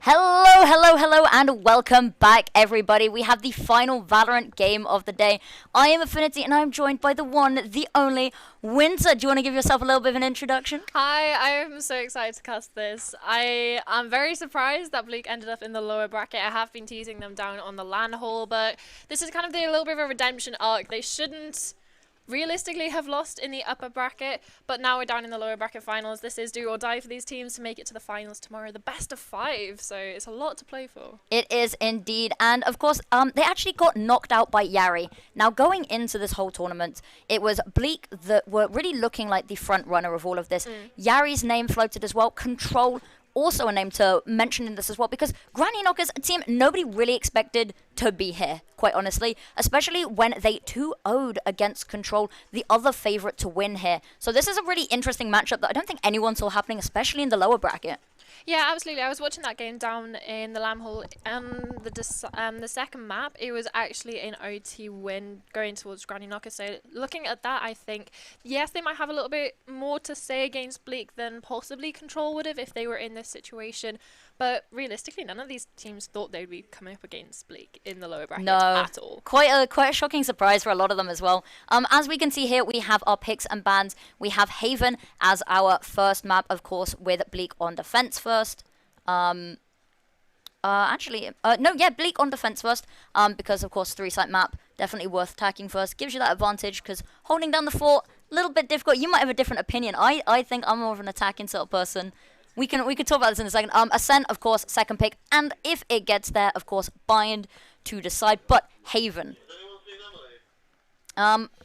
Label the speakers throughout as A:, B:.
A: Hello, hello, hello, and welcome back, everybody. We have the final Valorant game of the day. I am Affinity, and I'm joined by the one, the only, Winter. Do you want to give yourself a little bit of an introduction?
B: Hi, I am so excited to cast this. I am very surprised that Bleak ended up in the lower bracket. I have been teasing them down on the LAN hole, but this is kind of a little bit of a redemption arc. They shouldn't realistically have lost in the upper bracket, but now we're down in the lower bracket finals. This is do or die for these teams to make it to the finals tomorrow, the best of 5, so it's a lot to play for.
A: It is indeed, and of course, they actually got knocked out by Yari. Now, going into this whole tournament, it was Bleak that were really looking like the front runner of all of this. Yari's name floated as well. Control, also a name to mention in this as well, because Granny Knockers, a team nobody really expected to be here, quite honestly, especially when they 2-0'd against Control, the other favourite to win here. So this is a really interesting matchup that I don't think anyone saw happening, especially in the lower bracket.
B: Yeah, absolutely. I was watching that game down in the Lamb Hall, and the second map, it was actually an OT win going towards Granny Knocker. So looking at that, I think, yes, they might have a little bit more to say against Bleak than possibly Control would have if they were in this situation. But realistically, none of these teams thought they'd be coming up against Bleak in the lower bracket at all.
A: Quite a shocking surprise for a lot of them as well. As we can see here, we have our picks and bans. We have Haven as our first map, of course, with Bleak on defense first. Bleak on defense first, because of course 3-site map, definitely worth attacking first. Gives you that advantage, because holding down the fort, a little bit difficult. You might have a different opinion. I think I'm more of an attacking sort of person. We can talk about this in a second. Ascent, of course, second pick, and if it gets there, of course, Bind to decide. But Haven.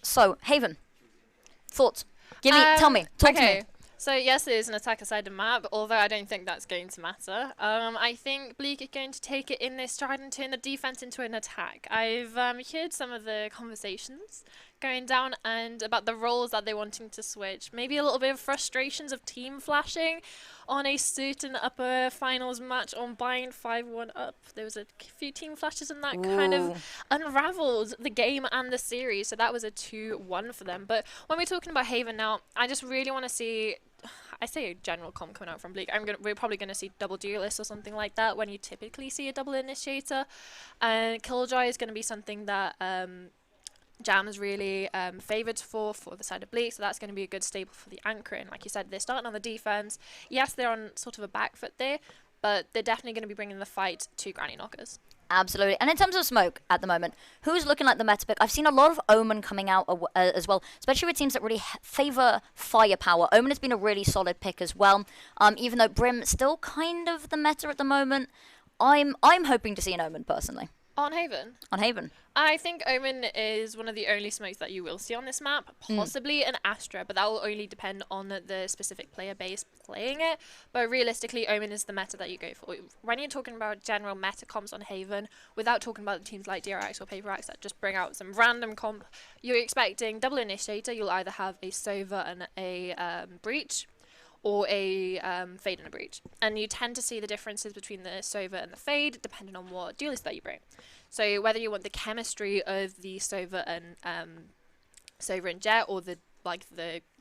A: So Haven, thoughts? Tell me, talk to me.
B: So yes, it is an attacker-sided map, although I don't think that's going to matter. I think Bleak is going to take it in this stride and turn the defense into an attack. I've heard some of the conversations going down and about the roles that they're wanting to switch. Maybe a little bit of frustrations of team flashing on a certain upper finals match on Bind 5-1 up. There was a few team flashes and that kind of unraveled the game and the series. So that was a 2-1 for them. But when we're talking about Haven now, I just really want to see, I say a general comp coming out from Bleak. We're probably going to see double duelist or something like that when you typically see a double initiator. And Killjoy is going to be something that Jam is really favoured for the side of Bleak, so that's going to be a good staple for the anchor. And like you said, they're starting on the defense. Yes, they're on sort of a back foot there, but they're definitely going to be bringing the fight to Granny Knockers.
A: Absolutely. And in terms of smoke at the moment, who's looking like the meta pick? I've seen a lot of Omen coming out as well, especially with teams that really favour firepower. Omen has been a really solid pick as well, even though Brim still kind of the meta at the moment. I'm hoping to see an Omen personally.
B: On Haven?
A: On Haven.
B: I think Omen is one of the only smokes that you will see on this map. Possibly an Astra, but that will only depend on the specific player base playing it. But realistically, Omen is the meta that you go for. When you're talking about general meta comps on Haven, without talking about the teams like DRX or PaperX that just bring out some random comp, you're expecting double initiator. You'll either have a Sova and a Breach, or a Fade and a Breach. And you tend to see the differences between the Sova and the Fade depending on what duelist that you bring. So whether you want the chemistry of the Sova and Jet, or the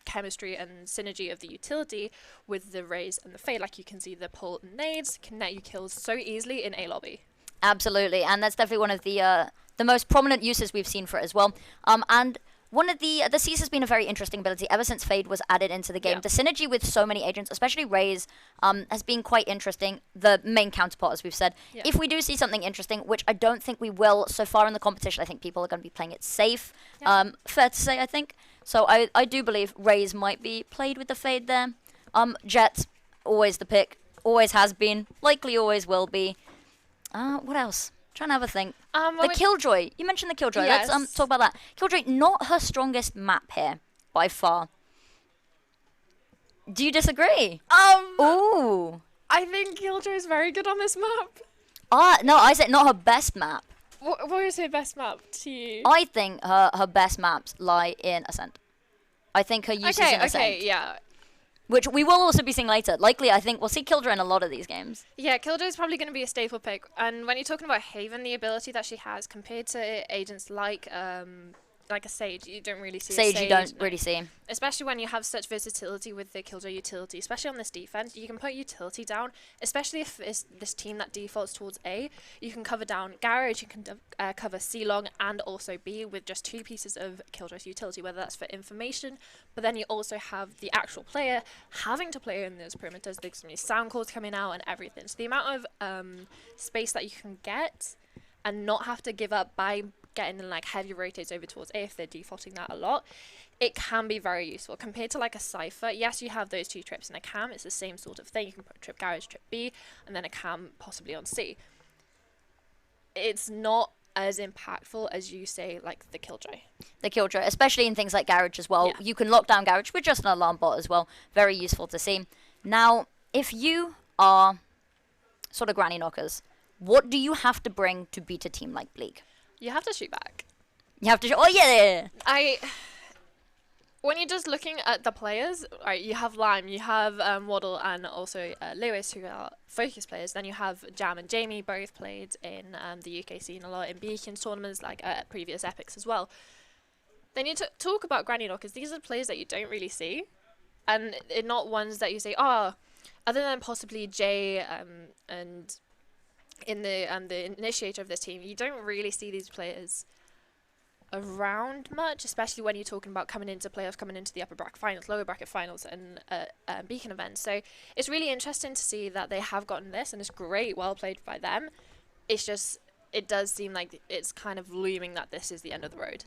B: chemistry and synergy of the utility with the Raze and the Fade, like you can see the pull and nades can net you kills so easily in A lobby.
A: Absolutely, and that's definitely one of the most prominent uses we've seen for it as well. And one of the C's has been a very interesting ability ever since Fade was added into the game. Yeah. The synergy with so many agents, especially Raze, has been quite interesting. The main counterpart, as we've said. Yeah. If we do see something interesting, which I don't think we will so far in the competition, I think people are going to be playing it safe. Yeah. Fair to say, I think. So I do believe Raze might be played with the Fade there. Jet, always the pick. Always has been. Likely always will be. What else? Trying to have a think. The Killjoy. You mentioned the Killjoy.
B: Yes.
A: Let's talk about that. Killjoy, not her strongest map here, by far. Do you disagree? Ooh.
B: I think Killjoy is very good on this map.
A: No, I said not her best map.
B: What is her best map to you?
A: I think her best maps lie in Ascent. I think her uses in Ascent.
B: Okay, yeah.
A: Which we will also be seeing later. Likely, I think we'll see Killjoy in a lot of these games.
B: Yeah, Killjoy is probably going to be a staple pick. And when you're talking about Haven, the ability that she has compared to agents like like a Sage, you don't really see
A: Sage,
B: a Sage.
A: you don't
B: no.
A: really see.
B: Especially when you have such versatility with the Killjoy utility, especially on this defense. You can put utility down, especially if it's this team that defaults towards A. You can cover down Garage, you can cover C long and also B with just 2 pieces of Killjoy's utility, whether that's for information, but then you also have the actual player having to play in those perimeters. There's so many sound calls coming out and everything. So the amount of space that you can get and not have to give up by getting like heavy rotates over towards A if they're defaulting that a lot, it can be very useful compared to like a Cypher. Yes, you have those 2 trips in a cam, it's the same sort of thing. You can put a trip Garage, trip B, and then a cam possibly on C. It's not as impactful as you say like the Killjoy.
A: The Killjoy, especially in things like Garage as well.
B: Yeah.
A: You can lock down Garage with just an alarm bot as well. Very useful to see. Now, if you are sort of granny knockers, what do you have to bring to beat a team like Bleak?
B: You have to shoot back.
A: You have to oh yeah.
B: When you're just looking at the players, right, you have Lime, you have Waddle, and also Lewis, who are focus players. Then you have Jam and Jamie, both played in the UK scene a lot in Beacon tournaments, like previous epics as well. Then you talk about granny knockers. These are players that you don't really see, and they're not ones that you say, oh, other than possibly Jay and in the initiator of this team, you don't really see these players around much, especially when you're talking about coming into playoffs, coming into the upper bracket finals, lower bracket finals, and Beacon events. So it's really interesting to see that they have gotten this, and it's great, well played by them. It's just, it does seem like it's kind of looming that this is the end of the road.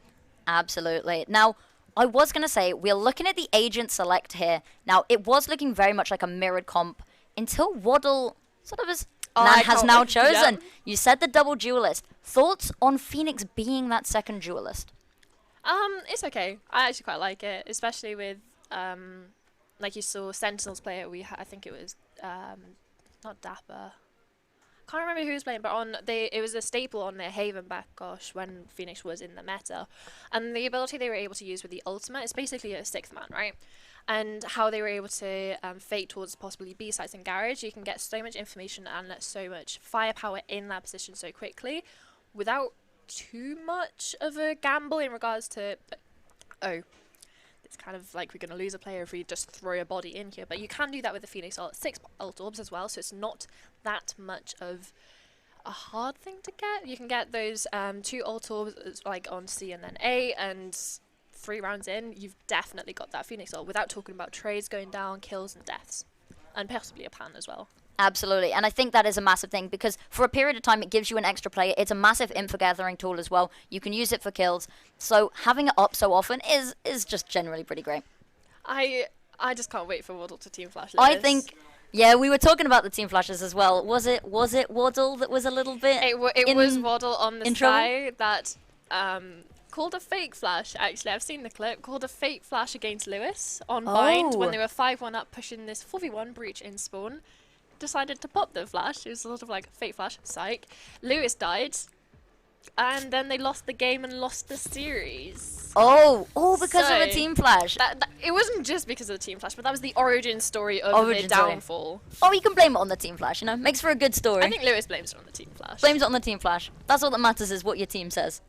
A: Absolutely. Now, I was going to say, we're looking at the agent select here. Now, it was looking very much like a mirrored comp until Waddle sort of has now chosen.
B: Yep.
A: You said the double duelist. Thoughts on Phoenix being that second duelist?
B: It's okay. I actually quite like it, especially with like you saw Sentinels play it. I think it was not Dapper. Can't remember who was playing, but it was a staple on their Haven backgosh when Phoenix was in the meta, and the ability they were able to use with the ultimate is basically a 6th man, right? And how they were able to fake towards possibly B sites and Garage. You can get so much information and so much firepower in that position so quickly without too much of a gamble in regards to, oh, it's kind of like we're going to lose a player if we just throw a body in here. But you can do that with the Phoenix ult, 6 ult orbs as well, so it's not that much of a hard thing to get. You can get those 2 ult orbs like on C and then A, and 3 rounds in, you've definitely got that Phoenix ult without talking about trades going down, kills and deaths, and possibly a pan as well.
A: Absolutely, and I think that is a massive thing because for a period of time it gives you an extra player. It's a massive info gathering tool as well. You can use it for kills, so having it up so often is just generally pretty great.
B: I just can't wait for Waddle to team flash.
A: I think, yeah, we were talking about the team flashes as well. Was it Waddle that was a little bit?
B: It was Waddle on the sky
A: trouble?
B: that called a fake flash. Actually, I've seen the clip. Called a fake flash against Lewis on bind when they were 5-1 up, pushing this 4v1 breach in spawn. Decided to pop the flash. It was sort of like fake flash. Psych. Lewis died, and then they lost the game and lost the series.
A: Oh, because of a team flash.
B: It wasn't just because of the team flash, but that was the origin story of the downfall.
A: Oh, you can blame it on the team flash. You know, makes for a good story.
B: I think Lewis blames it on the team flash.
A: Blames it on the team flash. That's all that matters is what your team says.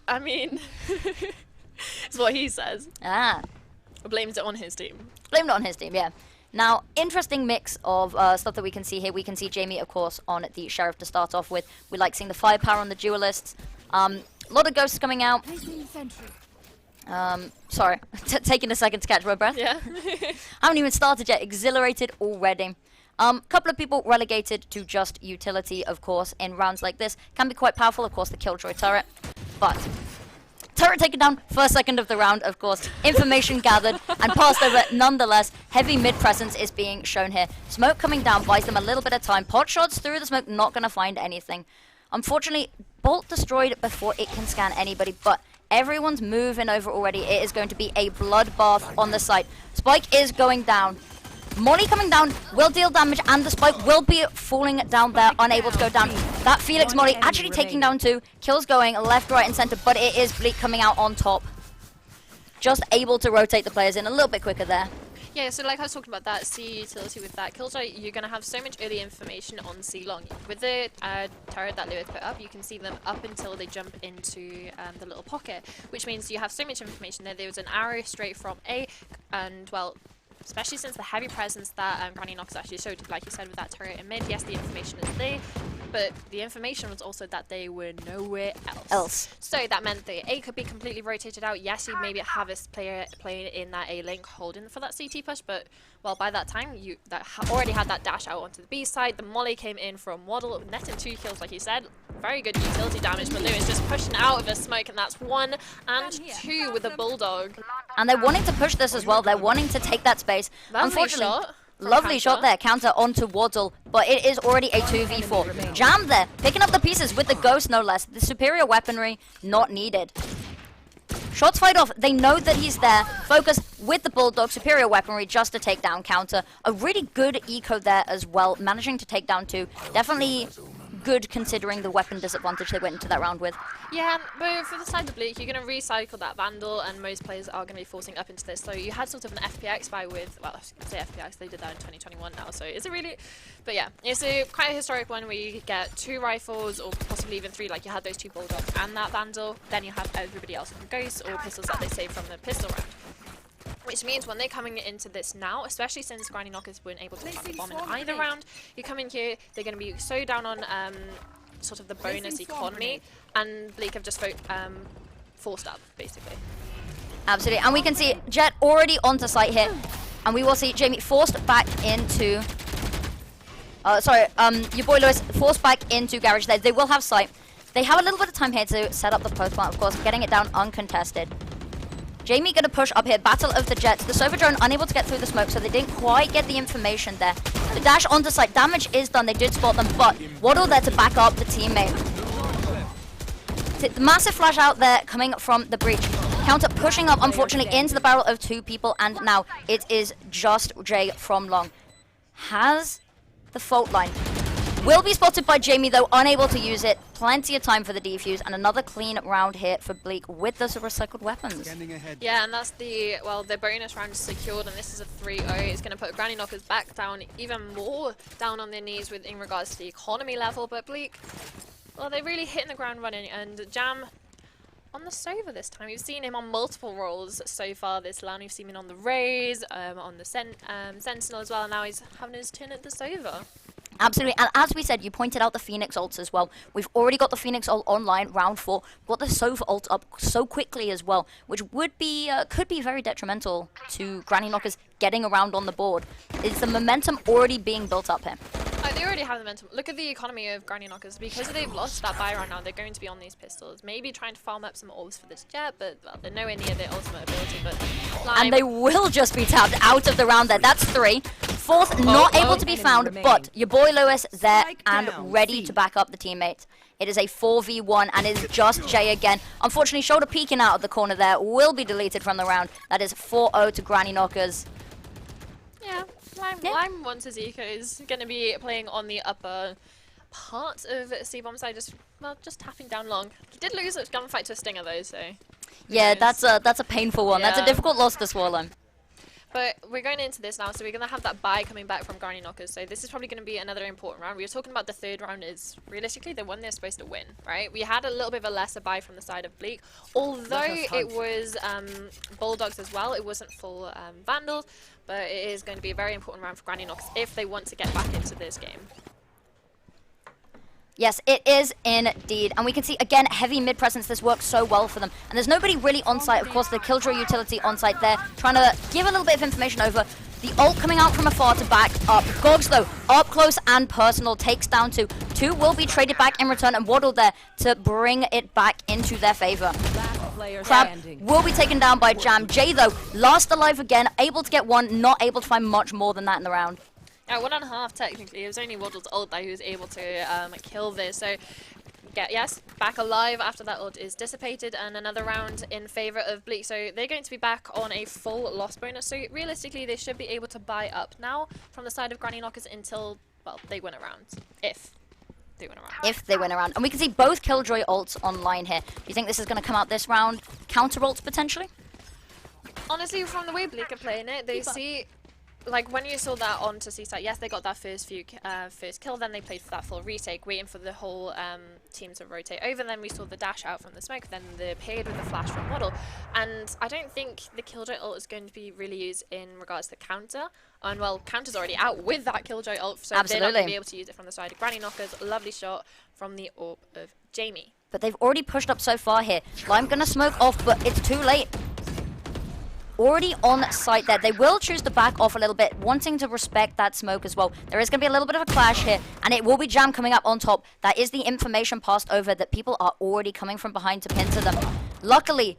B: I mean, it's what he says.
A: Ah.
B: Blames it on his team.
A: Blamed it on his team, yeah. Now, interesting mix of stuff that we can see here. We can see Jamie, of course, on the Sheriff to start off with. We like seeing the firepower on the duelists. A lot of ghosts coming out. Sorry, taking a second to catch my breath.
B: Yeah.
A: Haven't even started yet. Exhilarated already. Couple of people relegated to just utility, of course, in rounds like this. Can be quite powerful, of course, the Killjoy turret. But turret taken down, first second of the round, of course. Information gathered and passed over nonetheless. Heavy mid presence is being shown here. Smoke coming down buys them a little bit of time. Pot shots through the smoke, not going to find anything. Unfortunately, Bolt destroyed before it can scan anybody, but everyone's moving over already. It is going to be a bloodbath on the site. Spike is going down. Molly coming down will deal damage, and the Spike will be falling down there, unable to go down. That Felix Molly actually taking down 2. Kills going left, right, and center, but it is Bleak coming out on top. Just able to rotate the players in a little bit quicker there.
B: Yeah, so like I was talking about that C utility with that Killjoy, you're going to have so much early information on C long. With the turret that Lewis put up, you can see them up until they jump into the little pocket, which means you have so much information there. There was an arrow straight from A, and well, especially since the heavy presence that Granny Knox actually showed, like you said, with that turret in mid, yes, the information is there, but the information was also that they were nowhere else. So that meant the A could be completely rotated out. Yes, you'd maybe have a player playing in that A link holding for that CT push, but well, by that time, you already had that dash out onto the B side. The molly came in from Waddle, netting 2 kills, like you said. Very good utility damage, but Lewis just pushing out of the smoke, and that's 1 and 2 with the Bulldog.
A: And they're wanting to push this as well. They're wanting to take that space.
B: Unfortunately,
A: Lovely shot there, counter onto Waddle, but it is already a 2v4. Jam there, picking up the pieces with the Ghost no less. The superior weaponry, not needed. Shots fired off, they know that he's there. Focus with the Bulldog, superior weaponry just to take down counter. A really good eco there as well, managing to take down 2. Definitely good considering the weapon disadvantage they went into that round with.
B: Yeah, but for the side of Bleak, you're going to recycle that Vandal, and most players are going to be forcing up into this. So you had sort of an FPX buy with, well, I say FPX, they did that in 2021 now, so is it really? But yeah, it's quite a historic one where you get 2 rifles, or possibly even 3, like you had those 2 Bulldogs and that Vandal, then you have everybody else with Ghosts or pistols that they saved from the pistol round. Which means when they're coming into this now, especially since Granny Knockers weren't able to plant the bomb in either round, you come in here, they're going to be so down on sort of the bonus economy, and Bleak have just forced up, basically.
A: Absolutely, and we can see Jet already onto site here, and we will see Jamie forced back into... your boy Lewis forced back into garage there. They will have sight. They have a little bit of time here to set up the post plant, of course, getting it down uncontested. Jamie gonna push up here, battle of the Jets. The Sova drone unable to get through the smoke, so they didn't quite get the information there. The dash onto site, damage is done, they did spot them, but Waddle there to back up the teammate. The massive flash out there coming from the breach. Counter pushing up, unfortunately, into the barrel of 2 people, and now it is just Jay from Long. Has the fault line. Will be spotted by Jamie, though, unable to use it. Plenty of time for the defuse, and another clean round here for Bleak with those recycled weapons.
B: Yeah, and that's the bonus round is secured, and this is a 3-0. It's going to put Granny Knockers back down, even more down on their knees in regards to the economy level. But Bleak, well, they're really hitting the ground running, and Jam on the Sova this time. We've seen him on multiple roles so far this round. We've seen him on the Rays, on the Sentinel as well, and now he's having his turn at the Sova.
A: Absolutely, and as we said, you pointed out the Phoenix ults as well. We've already got the Phoenix ult online, round 4. Got the Sova ult up so quickly as well, which would be could be very detrimental to Granny Knockers getting around on the board. Is the momentum already being built up here?
B: They already have the momentum. Look at the economy of Granny Knockers. Because they've lost that buy right now, they're going to be on these pistols. Maybe trying to farm up some orbs for this Jet, but well, they're nowhere near their ultimate ability. But
A: and they will just be tapped out of the round there. That's 3. 4th, not able to be found, but your boy Lewis there and ready to back up the teammate. It is a 4v1, and it is just Jay again. Unfortunately, shoulder peeking out of the corner there will be deleted from the round. That is 4-0 to Granny Knockers.
B: Yeah. Lime once his eco is going to be playing on the upper part of C-Bomb side, just tapping down Long. He did lose a gunfight to a Stinger though, so...
A: Yeah, that's a painful one. Yeah. That's a difficult loss to swallow.
B: But we're going into this now, so we're going to have that buy coming back from Granny Knockers, so this is probably going to be another important round. We were talking about the 3rd round is, realistically, the one they're supposed to win, right? We had a little bit of a lesser buy from the side of Bleak, although it was Bulldogs as well. It wasn't full Vandals, but it is going to be a very important round for Granny Knockers if they want to get back into this game.
A: Yes, it is indeed. And we can see, again, heavy mid-presence. This works so well for them. And there's nobody really on site. Of course, the Killjoy utility on site there, trying to give a little bit of information over. The ult coming out from afar to back up. Gogs, though, up close and personal, takes down 2. 2 will be traded back in return, and Waddle there to bring it back into their favor. Crab will be taken down by Jam. Jay, though, last alive again, able to get 1, not able to find much more than that in the round.
B: Yeah, 1.5 technically. It was only Waddle's ult that he was able to kill this. So, yes, back alive after that ult is dissipated, and another round in favor of Bleak. So they're going to be back on a full loss bonus. So realistically, they should be able to buy up now from the side of Granny Knockers until, well, they win a round. If they win a round.
A: If they win a round. And we can see both Killjoy ults online here. Do you think this is going to come out this round? Counter ults potentially?
B: Honestly, from the way Bleak are playing it, they see like when you saw that onto C-side, yes, they got that first kill, then they played for that full retake, waiting for the whole team to rotate over. Then we saw the dash out from the smoke, then the paid with the flash from Waddle. And I don't think the Killjoy ult is going to be really used in regards to counter. And well, counter's already out with that Killjoy ult, so they're not going to be able to use it from the side of Granny Knockers. Lovely shot from the AWP of Jamie.
A: But they've already pushed up so far here. Lime gonna smoke off, but it's too late. Already on site there. They will choose to back off a little bit, wanting to respect that smoke as well. There is going to be a little bit of a clash here, and it will be Jam coming up on top. That is the information passed over that people are already coming from behind to pin to them. Luckily,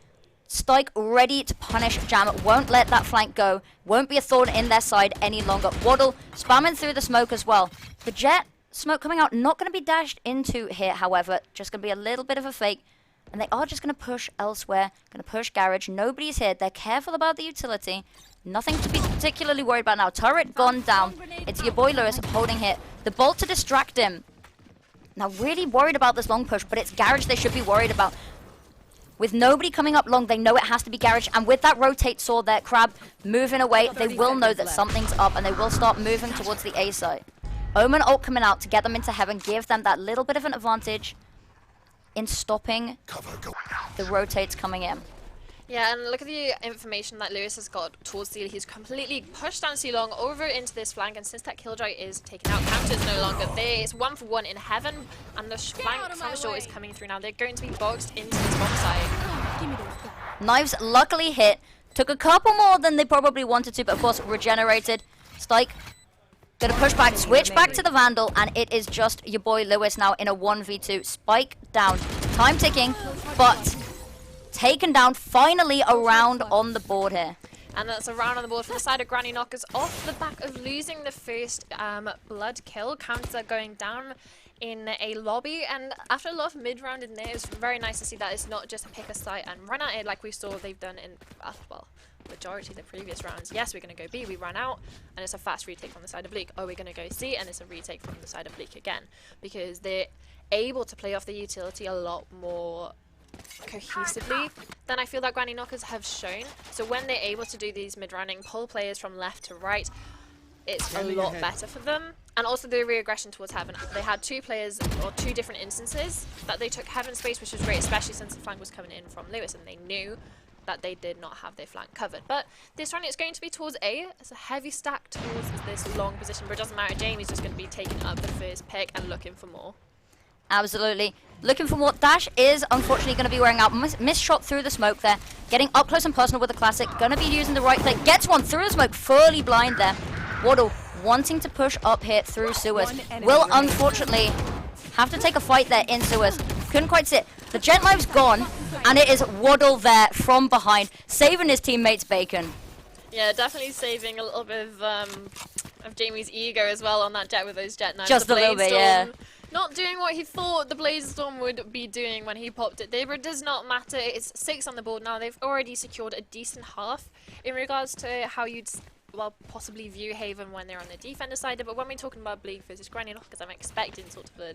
A: Stike ready to punish Jam. Won't let that flank go. Won't be a thorn in their side any longer. Waddle spamming through the smoke as well. The Jet smoke coming out, not going to be dashed into here, however. Just going to be a little bit of a fake. And they are just going to push elsewhere, going to push Garage. Nobody's here. They're careful about the utility. Nothing to be particularly worried about now. Turret gone down. It's your boy Lewis holding hit. The bolt to distract him. Now really worried about this long push, but it's Garage they should be worried about. With nobody coming up long, they know it has to be Garage. And with that rotate saw there, Crab moving away, they will know that something's up and they will start moving towards the A side. Omen ult coming out to get them into heaven, give them that little bit of an advantage in stopping the rotates coming in.
B: Yeah, and look at the information that Lewis has got towards C. He's completely pushed down C long over into this flank, and since that Killjoy is taken out, counter is no longer there. It's 1-for-1 in heaven, and the flank from the short is coming through now. They're going to be boxed into this bomb side.
A: Knives luckily hit. Took a couple more than they probably wanted to, but of course regenerated. Stike gonna push back, switch back to the Vandal, and it is just your boy Lewis now in a 1v2. Spike down, time ticking, but taken down, finally a round on the board here.
B: And that's a round on the board for the side of Granny Knockers off the back of losing the first blood kill. Counter going down in a lobby, and after a lot of mid-round in there, it's very nice to see that it's not just pick a site and run at it like we saw they've done in, well, majority of the previous rounds. Yes, we're going to go B, we run out, and it's a fast retake from the side of Bleak. Oh, we're going to go C, and it's a retake from the side of Bleak again, because they're able to play off the utility a lot more cohesively than I feel that Granny Knockers have shown. So when they're able to do these mid-running pull players from left to right, it's a lot better for them. And also the re-aggression towards Heaven. They had two players, or two different instances, that they took Heaven space, which was great, especially since the flank was coming in from Lewis, and they knew that they did not have their flank covered. But this round it's going to be towards A. It's a heavy stack towards this long position, but it doesn't matter. Jamie's just going to be taking up the first pick and looking for more.
A: Absolutely. Looking for more. Dash is unfortunately going to be wearing out. Missed shot through the smoke there. Getting up close and personal with the classic. Going to be using the right click. Gets one through the smoke. Fully blind there. Waddle wanting to push up here through sewers. Will unfortunately have to take a fight there in sewers. Couldn't quite sit. The Jet Knive's gone. And it is Waddle there from behind. Saving his teammate's bacon.
B: Yeah, definitely saving a little bit of Jamie's ego as well on that Jet with those Jet Knives.
A: Just a little bit, yeah.
B: Not doing what he thought the Blaze Storm would be doing when he popped it there, but it does not matter. It's 6 on the board now. They've already secured a decent half in regards to how you'd, well, possibly view Haven when they're on the defender side. But when we're talking about Bleak versus Granny Knockers, I'm expecting sort of a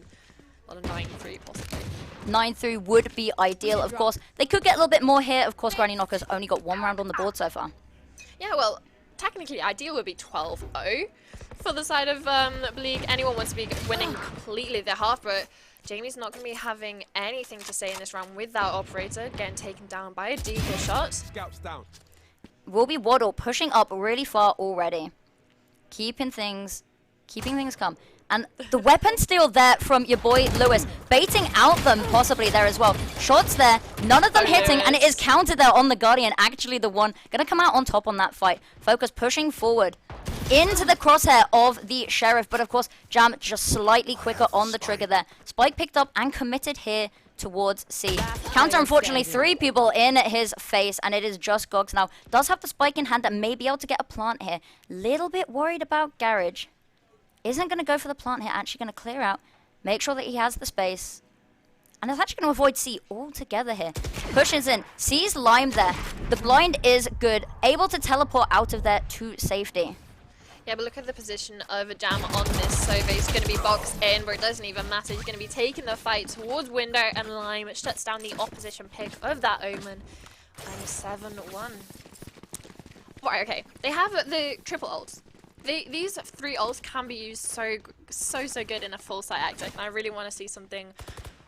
B: 9-3 possibly.
A: 9-3 would be ideal, of course. They could get a little bit more here. Of course, Granny Knockers only got 1 round on the board so far.
B: Yeah, well, technically ideal would be 12-0. For the side of Bleak, anyone wants to be winning completely their half, but Jamie's not going to be having anything to say in this round with that operator getting taken down by a decoy shot.
C: Scouts down.
A: Will be Waddle pushing up really far already. Keeping things calm. And the weapon steal there from your boy Lewis, baiting out them possibly there as well. Shots there, none of them hitting, and it is counted there on the Guardian, actually the one gonna come out on top on that fight. Focus pushing forward into the crosshair of the Sheriff, but of course Jam just slightly quicker on the trigger there. Spike picked up and committed here towards C. Counter, unfortunately, 3 people in his face, and it is just Gogs now. Does have the spike in hand that may be able to get a plant here. Little bit worried about Garage. Isn't going to go for the plant here, actually going to clear out, make sure that he has the space. And is actually going to avoid C altogether here. Pushes in, sees Lime there. The blind is good, able to teleport out of there to safety.
B: Yeah, but look at the position of Jam on this Sova. He's going to be boxed in, but it doesn't even matter. He's going to be taking the fight towards Window, and Lime shuts down the opposition pick of that Omen. And 7-1. Right, okay. They have the triple ults. These 3 ults can be used so good in a full site active, and I really want to see something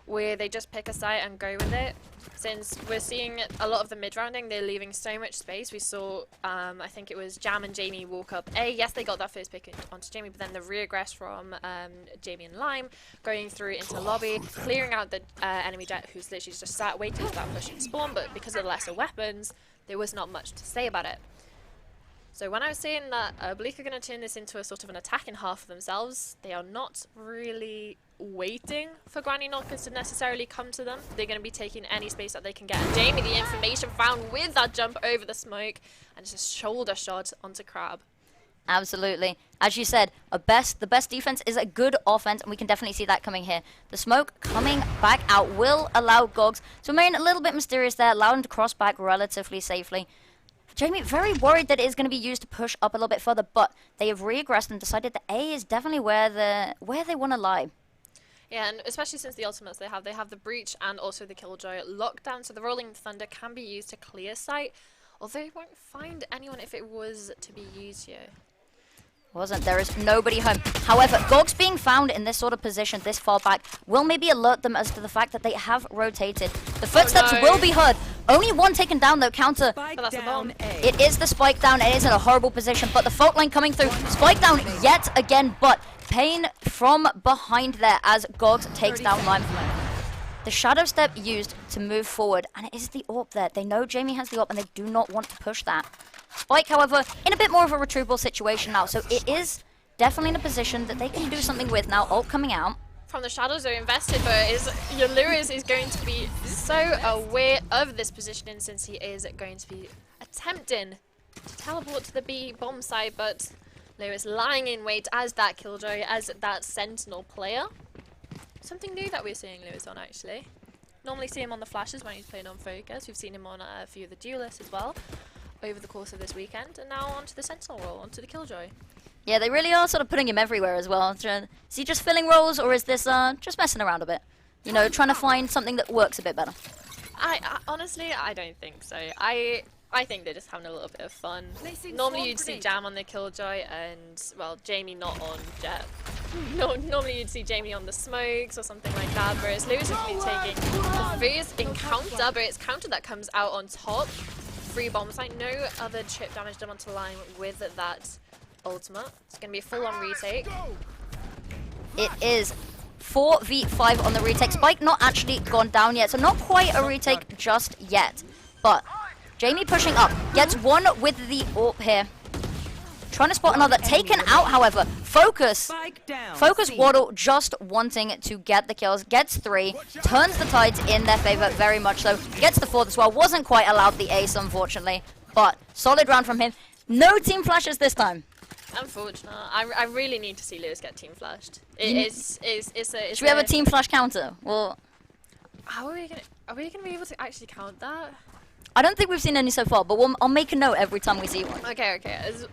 B: where they just pick a site and go with it. Since we're seeing a lot of the mid-rounding, they're leaving so much space. We saw, I think it was Jam and Jamie walk up A. Yes, they got that first pick onto Jamie, but then the regress from Jamie and Lime, going through into lobby, clearing out the enemy jet who's literally just sat waiting for that pushing spawn, but because of the lesser weapons, there was not much to say about it. So when I was saying that Bleak are going to turn this into a sort of an attack in half of themselves, they are not really waiting for Granny Knockers to necessarily come to them. They're going to be taking any space that they can get. And Jamie, the information found with that jump over the smoke, and just a shoulder shot onto Crab.
A: Absolutely. As you said, the best defense is a good offense, and we can definitely see that coming here. The smoke coming back out will allow Gogs to remain a little bit mysterious there, allow him to cross back relatively safely. Jamie very worried that it is going to be used to push up a little bit further, but they have regressed and decided that A is definitely where they want to lie.
B: Yeah, and especially since the ultimates they have the Breach and also the Killjoy lockdown, so the Rolling Thunder can be used to clear sight, although you won't find anyone if it was to be used here.
A: There is nobody home. However, Gogs being found in this sort of position this far back will maybe alert them as to the fact that they have rotated. The footsteps will be heard. Only one taken down though, counter. It is the spike down. It is in a horrible position, but the fault line coming through. Spike down yet again, but pain from behind there as Gogs takes down Lime. The shadow step used to move forward, and it is the AWP there. They know Jamie has the AWP and they do not want to push that. Spike, however, in a bit more of a retrievable situation now, so it is definitely in a position that they can do something with now. Ult coming out.
B: From the shadows are invested, but your Lewis is going to be so aware of this positioning, since he is going to be attempting to teleport to the B bomb site, but Lewis lying in wait as that Killjoy, as that Sentinel player. Something new that we're seeing Lewis on, actually. Normally see him on the flashes when he's playing on Focus. We've seen him on a few of the duelists as well over the course of this weekend, and now onto the Sentinel role, onto the Killjoy.
A: Yeah, they really are sort of putting him everywhere as well. Is he just filling roles, or is this just messing around a bit? You know, trying to find something that works a bit better.
B: I honestly, I don't think so. I think they're just having a little bit of fun. Normally you'd see Jam on the Killjoy and, well, Jamie not on Jet. No, normally you'd see Jamie on the smokes or something like that, whereas Lewis has been taking the first encounter, but it's counter that comes out on top. Free bomb site, no other chip damage done onto the line with that ultimate. It's going to be a full-on retake.
A: It is 4v5 on the retake. Spike not actually gone down yet, so not quite a retake just yet. But Jamie pushing up, gets one with the AWP here. Trying to spot another, taken out however. Focus Waddle just wanting to get the kills, gets 3, turns the tides in their favor very much so. Gets the 4th as well, wasn't quite allowed the ace unfortunately, but solid round from him. No team flashes this time.
B: Unfortunate. I really need to see Lewis get team flashed. Should
A: we have a team flash counter? Well,
B: how are we gonna be able to actually count that?
A: I don't think we've seen any so far, but I'll make a note every time we see one.
B: Okay.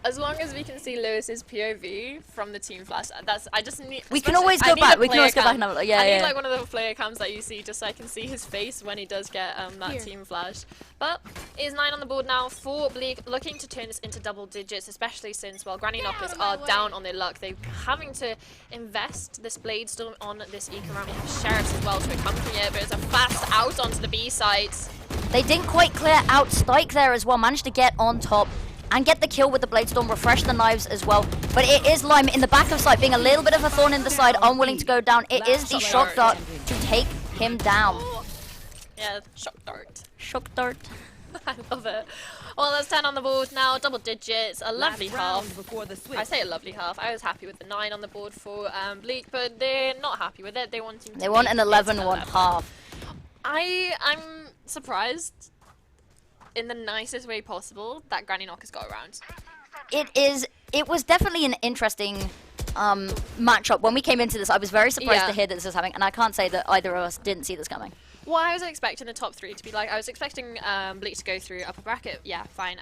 B: As long as we can see Lewis's POV from the team flash, I just need.
A: We can always go back. We can always go back and have a look. Yeah,
B: I need like one of the player cams that you see, just so I can see his face when he does get that team flash. But it is 9 on the board now for Bleak, looking to turn this into double digits, especially since, well, Granny Knockers are down on their luck. They're having to invest this Blade Storm on this Eco round. We have Sheriffs as well to accompany it, but it's a fast out onto the B side.
A: They didn't quite clear out Spike there as well, managed to get on top and get the kill with the Blade Storm, refresh the knives as well. But it is Lime in the back of sight, being a little bit of a thorn in the side, unwilling to go down. It is the shock dart to take him down.
B: Yeah, shock dart.
A: Shock dart.
B: I love it. Well, that's 10 on the board now, double digits, a lovely half. I say a lovely half. I was happy with the 9 on the board for Bleak, but they're not happy with it. They want
A: an 11-1 half.
B: I'm surprised, in the nicest way possible, that Granny Knockers got around.
A: It was definitely an interesting matchup. When we came into this, I was very surprised to hear that this was happening, and I can't say that either of us didn't see this coming.
B: Well, I was expecting the top 3 to be like, I was expecting Bleak to go through upper bracket, yeah, fine.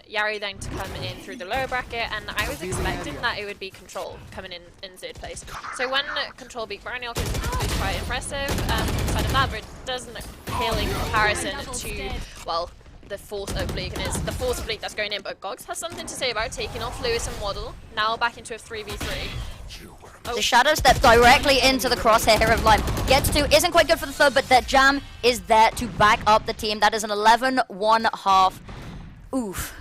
B: Yari then to come in through the lower bracket, and I was expecting that it would be Control coming in 3rd place. So when Control beat Granny Knockers, it was quite impressive inside of that, but it doesn't pale in comparison to, well, the force of Bleak, and it's the force of Bleak that's going in. But Gogs has something to say about taking off Lewis and Waddle. Now back into a 3v3.
A: The shadow step directly into the crosshair here of Lime. Gets to, isn't quite good for the third, but that jam is there to back up the team. That is an 11-1 half. Oof.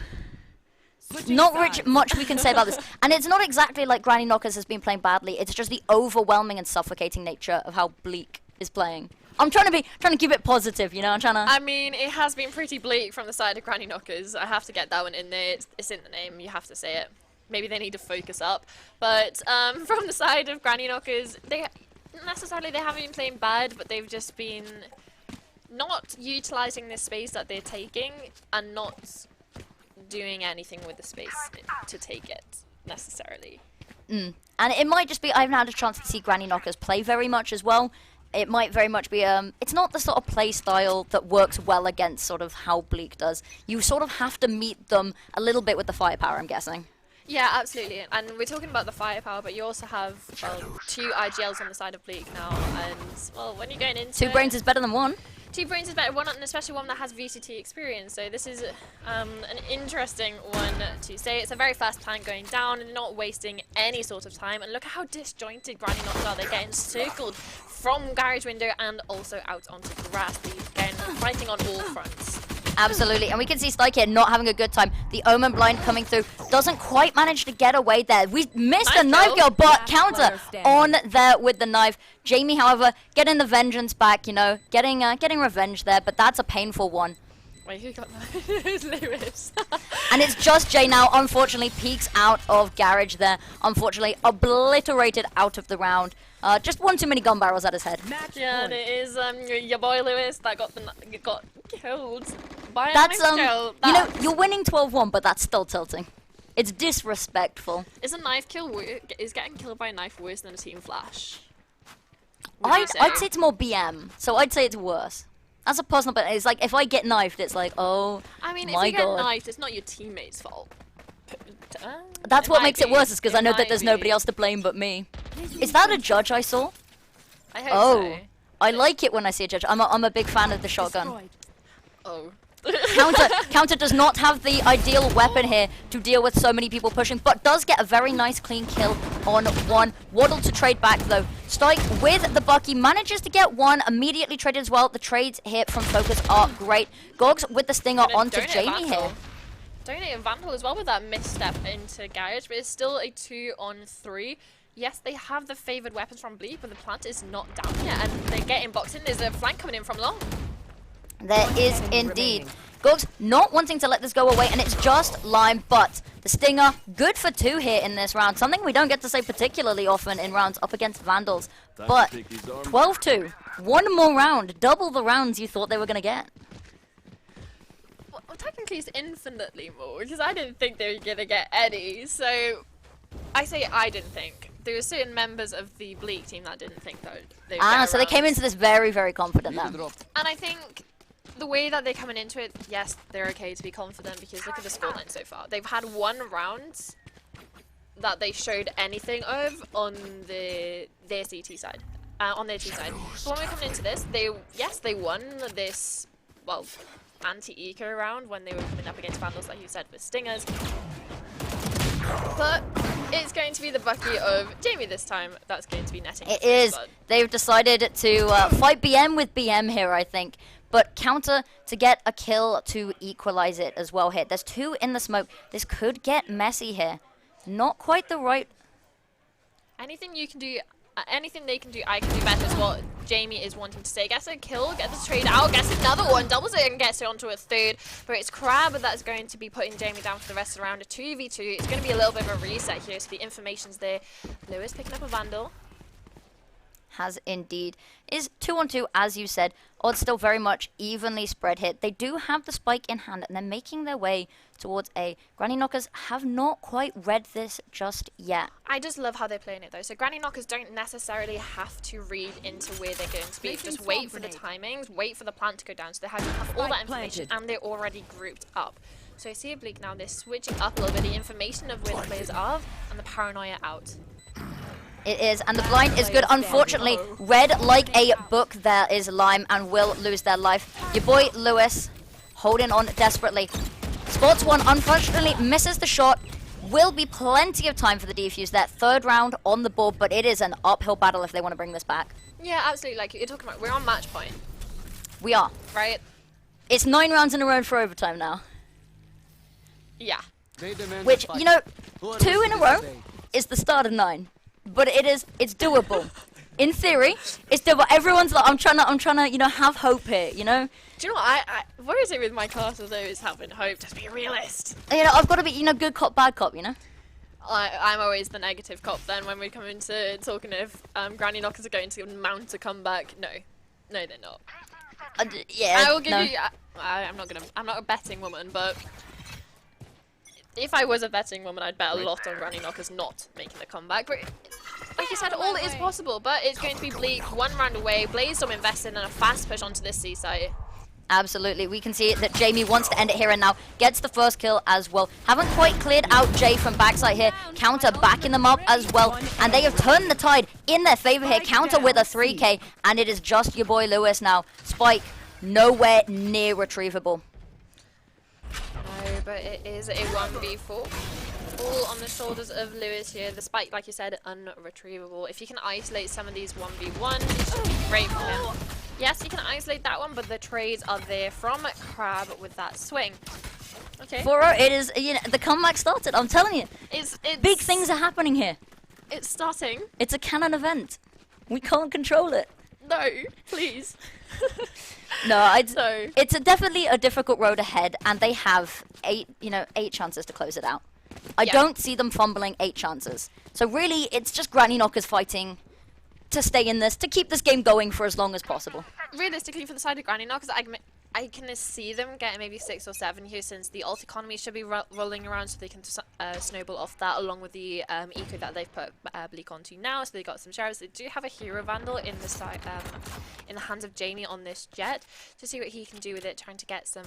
A: Not much we can say about this. And it's not exactly like Granny Knockers has been playing badly. It's just the overwhelming and suffocating nature of how Bleak is playing. I'm trying to keep it positive, you know.
B: I mean, it has been pretty bleak from the side of Granny Knockers. I have to get that one in there. It's in the name. You have to say it. Maybe they need to focus up. But from the side of Granny Knockers, they haven't been playing bad, but they've just been not utilizing this space that they're taking and not doing anything with the space to take it necessarily.
A: And it might just be I haven't had a chance to see Granny Knockers play very much as well. It might very much be it's not the sort of play style that works well against sort of how Bleak does. You sort of have to meet them a little bit with the firepower, I'm guessing.
B: Yeah, absolutely. And we're talking about the firepower, but you also have, well, 2 IGLs on the side of Bleak now. And, well, when you're going into
A: 2 brains is better than 1.
B: 2 brains is better, and especially one that has VCT experience. So this is an interesting one to say. It's a very fast plan going down and not wasting any sort of time. And look at how disjointed Granny Knockers are. They're getting circled from garage window and also out onto grass. They're again fighting on all fronts.
A: Absolutely, and we can see Stike here not having a good time. The Omen blind coming through doesn't quite manage to get away there. We missed a knife kill, but counter on there with the knife. Jamie, however, getting the vengeance back, you know, getting revenge there, but that's a painful one.
B: Wait, who got that? It was Lewis.
A: And it's just Jay now, unfortunately, peeks out of garage there. Unfortunately, obliterated out of the round. Just one too many gun barrels at his head.
B: Yeah, and it is your boy Lewis that got killed by a
A: That's
B: knife kill.
A: you know, you're winning 12-1, but that's still tilting. It's disrespectful.
B: Is a knife kill is getting killed by a knife worse than a team flash?
A: I'd say it's more BM, so I'd say it's worse. That's a personal, but it's like if I get knifed, it's like, oh,
B: I mean,
A: my
B: if you get
A: God.
B: knifed, it's not your teammate's fault.
A: That's what makes it worse, is because I know that there's nobody else to blame but me. Is that a judge I saw?
B: I hope so.
A: I like it when I see a judge. I'm a big fan of the shotgun.
B: Oh.
A: Counter does not have the ideal weapon here to deal with so many people pushing, but does get a very nice clean kill on one. Waddle to trade back though. Stike with the Bucky manages to get one, immediately traded as well. The trades here from Focus are great. Gogs with the stinger onto Jamie here.
B: Donate a Vandal as well with that misstep into Garage, but it's still a 2-on-3. Yes, they have the favoured weapons from Bleak, but the plant is not down yet, and they're getting boxed in. There's a flank coming in from long.
A: There is indeed. Gogs not wanting to let this go away, and it's just Lime, but the stinger, good for 2 here in this round. Something we don't get to say particularly often in rounds up against Vandals. But 12-2, 1 more round, double the rounds you thought they were going to get.
B: Well, technically it's infinitely more, because I didn't think they were going to get any. So, I say I didn't think. There were certain members of the Bleak team that didn't think that they would get
A: So they came into this very, very confident then.
B: And I think the way that they're coming into it, yes, they're okay to be confident, because look at the scoreline so far. They've had 1 round that they showed anything of on their CT side, on their T side. So when we're coming into this, they won this, well, anti-eco round when they were coming up against Vandals, like you said, with stingers. But it's going to be the Bucky of Jamie this time that's going to be netting.
A: It is. They've decided to fight BM with BM here, I think. But counter to get a kill to equalize it as well here. There's 2 in the smoke. This could get messy here. Not quite the right...
B: Anything you can do, anything they can do, I can do better is what Jamie is wanting to say. Gets a kill, gets a trade out, gets another one, doubles it and gets it onto a 3rd. But it's Crab that's going to be putting Jamie down for the rest of the round. A 2v2. It's going to be a little bit of a reset here, so the information's there. Lewis picking up a Vandal.
A: Has indeed. Is 2-on-2, as you said. Odds still very much evenly spread here. They do have the spike in hand, and they're making their way towards A. Granny Knockers have not quite read this just yet.
B: I just love how they're playing it, though. So Granny Knockers don't necessarily have to read into where they're going to be. Just wait for the timings, wait for the plant to go down. So they have all that information, and they're already grouped up. So I see a Bleak now. They're switching up a little bit the information of where the players are, and the paranoia out.
A: It is, and the blind is good. Unfortunately, read like a book there is Lime and will lose their life. Your boy Lewis holding on desperately. Spots one, unfortunately misses the shot. Will be plenty of time for the defuse there. Third round on the board, but it is an uphill battle if they want to bring this back.
B: Yeah, absolutely. Like you're talking about, we're on match point.
A: We are.
B: Right?
A: It's 9 rounds in a row for overtime now.
B: Yeah.
A: Which, you know, 2 in a row is the start of 9. But it's doable. In theory, it's doable. Everyone's like, I'm trying to, you know, have hope here, you know?
B: Do you know what? What is it with my classes though is having hope? Just be a realist.
A: You know, I've got to be, you know, good cop, bad cop, you know?
B: I'm always the negative cop then when we come into talking if Granny Knockers are going to mount a comeback. No, they're not.
A: Yeah,
B: I will give
A: no.
B: you. I'm not a betting woman, but if I was a betting woman, I'd bet a lot on Granny Knockers not making a comeback. But like you said, all is possible. But it's going to be Bleak, 1 round away. Blaze.storm invested in a fast push onto this C site.
A: Absolutely, we can see that Jamie wants to end it here and now. Gets the first kill as well. Haven't quite cleared out Jay from backside here. Counter backing them up as well. And they have turned the tide in their favor here. Counter with a 3K. And it is just your boy Lewis now. Spike, nowhere near retrievable.
B: No, but it is a 1v4. All on the shoulders of Lewis here. The Spike, like you said, unretrievable. If you can isolate some of these 1v1s, it should be great for him. Yes, you can isolate that one, but the trades are there from Crab with that swing. Okay.
A: 4-0, it is, you know, the comeback started, I'm telling you.
B: It's
A: Big things are happening here.
B: It's starting.
A: It's a canon event. We can't control it.
B: No, please.
A: No,
B: No.
A: It's definitely a difficult road ahead, and they have 8 chances to close it out. I don't see them fumbling 8 chances. So really, it's just Granny Knockers fighting to stay in this, to keep this game going for as long as possible.
B: Realistically, for the side of Granny Knockers, I can see them getting maybe 6 or 7 here, since the alt economy should be rolling around, so they can snowball off that, along with the eco that they've put Bleak onto now. So they got some shares. They do have a hero vandal in the side, in the hands of Jamie on this jet, to see what he can do with it, trying to get some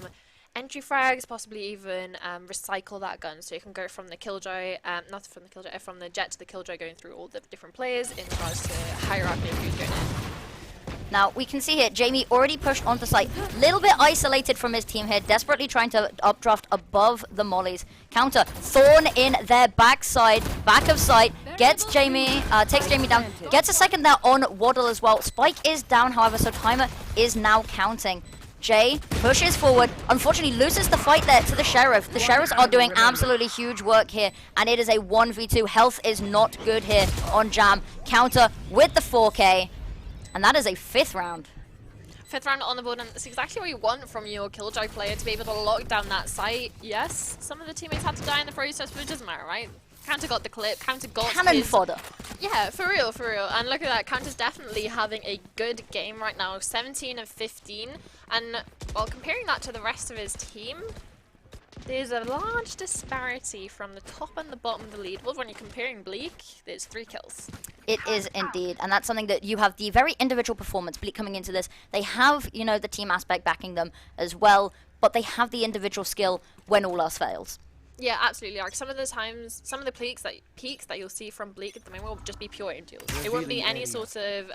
B: entry frags, possibly even recycle that gun, so you can go from the Killjoy, not from the Killjoy, from the jet to the Killjoy, going through all the different players in regards to hierarchy of who's going in.
A: Now, we can see here, Jamie already pushed onto site. Little bit isolated from his team here, desperately trying to updraft above the mollies. Counter, Thorn in their backside, back of sight, gets Jamie, takes Jamie down, gets a second there on Waddle as well. Spike is down, however, so timer is now counting. Jay pushes forward, unfortunately loses the fight there to the Sheriff. The Sheriffs are doing absolutely huge work here, and it is a 1v2. Health is not good here on Jam. Counter with the 4K. And that is a 5th round.
B: 5th round on the board, and that's exactly what you want from your Killjoy player, to be able to lock down that site. Yes, some of the teammates had to die in the process, but it doesn't matter, right? Counter got the clip, Counter got
A: cannon fodder.
B: Yeah, for real, for real. And look at that, Counter's definitely having a good game right now, 17 of 15. And while comparing that to the rest of his team, there's a large disparity from the top and the bottom of the leaderboard. When you're comparing Bleak, there's 3 kills.
A: It is indeed, and that's something that you have the very individual performance. Bleak coming into this, they have, you know, the team aspect backing them as well, but they have the individual skill when all else fails.
B: Yeah, absolutely. Like some of the times, some of the peaks that you'll see from Bleak at the moment will just be pure aim deals. It won't be any sort of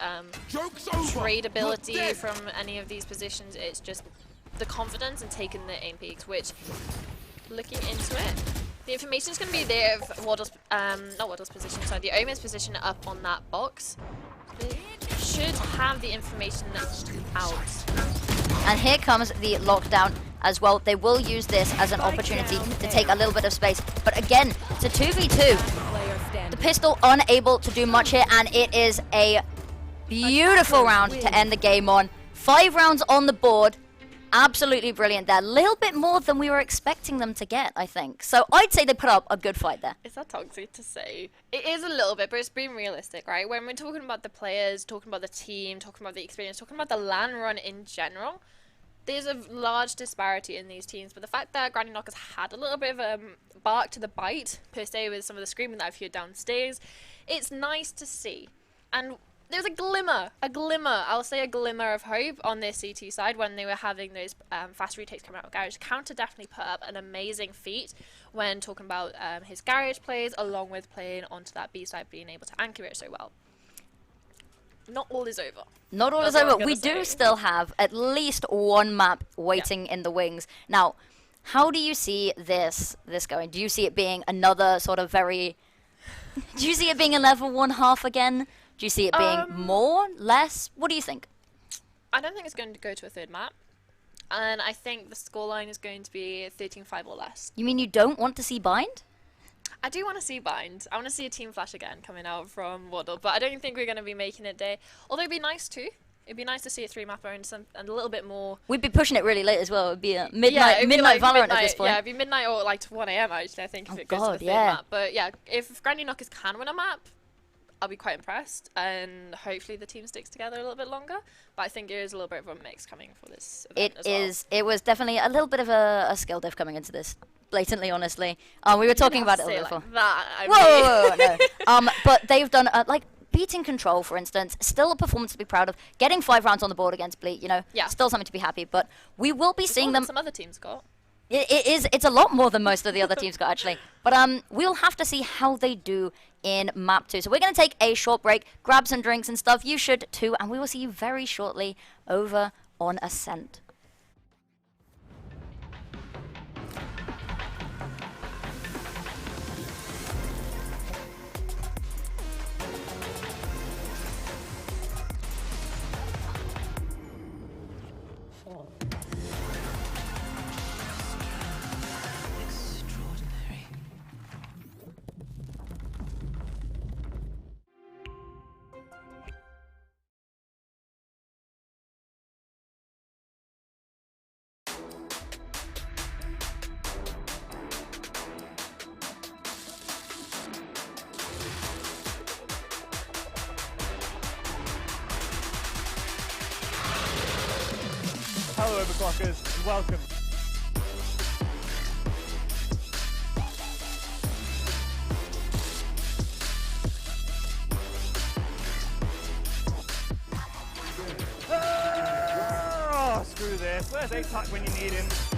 B: trade ability from any of these positions. It's just the confidence and taking the aim peaks, which, looking into it, the information is going to be there of Waddle's, not Waddle's position, sorry, the Omen's position up on that box. They should have the information out.
A: And here comes the lockdown as well. They will use this as an opportunity to take a little bit of space. But again, it's a 2v2. The pistol unable to do much here, and it is a beautiful round to end the game on. 5 rounds on the board. Absolutely brilliant there. A little bit more than we were expecting them to get, I think. So I'd say they put up a good fight there.
B: Is that toxic to say? It is a little bit, but it's being realistic, right? When we're talking about the players, talking about the team, talking about the experience, talking about the LAN run in general, there's a large disparity in these teams. But the fact that Granny Knockers had a little bit of a bark to the bite, per se, with some of the screaming that I've heard downstairs, it's nice to see. And there's a glimmer, I'll say a glimmer of hope on their CT side when they were having those fast retakes coming out of Garage. Counter definitely put up an amazing feat when talking about his Garage plays, along with playing onto that B side, being able to anchor it so well. not all is over.
A: Not all
B: That's
A: is
B: what I'm
A: over.
B: gonna
A: We do
B: say.
A: still have at least one map waiting in the wings. Now, how do you see this going? Do you see it being another sort of very... Do you see it being a level 1/2 again? Do you see it being more, less? What do you think?
B: I don't think it's going to go to a third map. And I think the scoreline is going to be 13-5 or less.
A: You mean you don't want to see Bind?
B: I do want to see Bind. I want to see a Team Flash again coming out from Waddle, but I don't think we're going to be making it day. Although it'd be nice too. It'd be nice to see a 3-mapper and a little bit more.
A: We'd be pushing it really late as well. It'd be a midnight Valorant at this point.
B: Yeah, it'd be midnight or like 1 AM actually, I think, if it goes to the third map. But yeah, if Granny Knockers can win a map, I'll be quite impressed, and hopefully the team sticks together a little bit longer. But I think there is a little bit of a mix coming for this event as well.
A: It was definitely a little bit of a skill diff coming into this. Blatantly, honestly, we were talking about it a little before.
B: Like that,
A: Whoa, no. But they've done like beating Control, for instance, still a performance to be proud of. Getting 5 rounds on the board against Bleak, still something to be happy. But we will be seeing them.
B: Some other teams got.
A: It's a lot more than most of the other teams got, actually. But we'll have to see how they do in Map 2. So we're going to take a short break, grab some drinks and stuff. You should too. And we will see you very shortly over on Ascent.
C: Hello, Overclockers, and welcome. Oh, screw this. Where's APIC when you need him?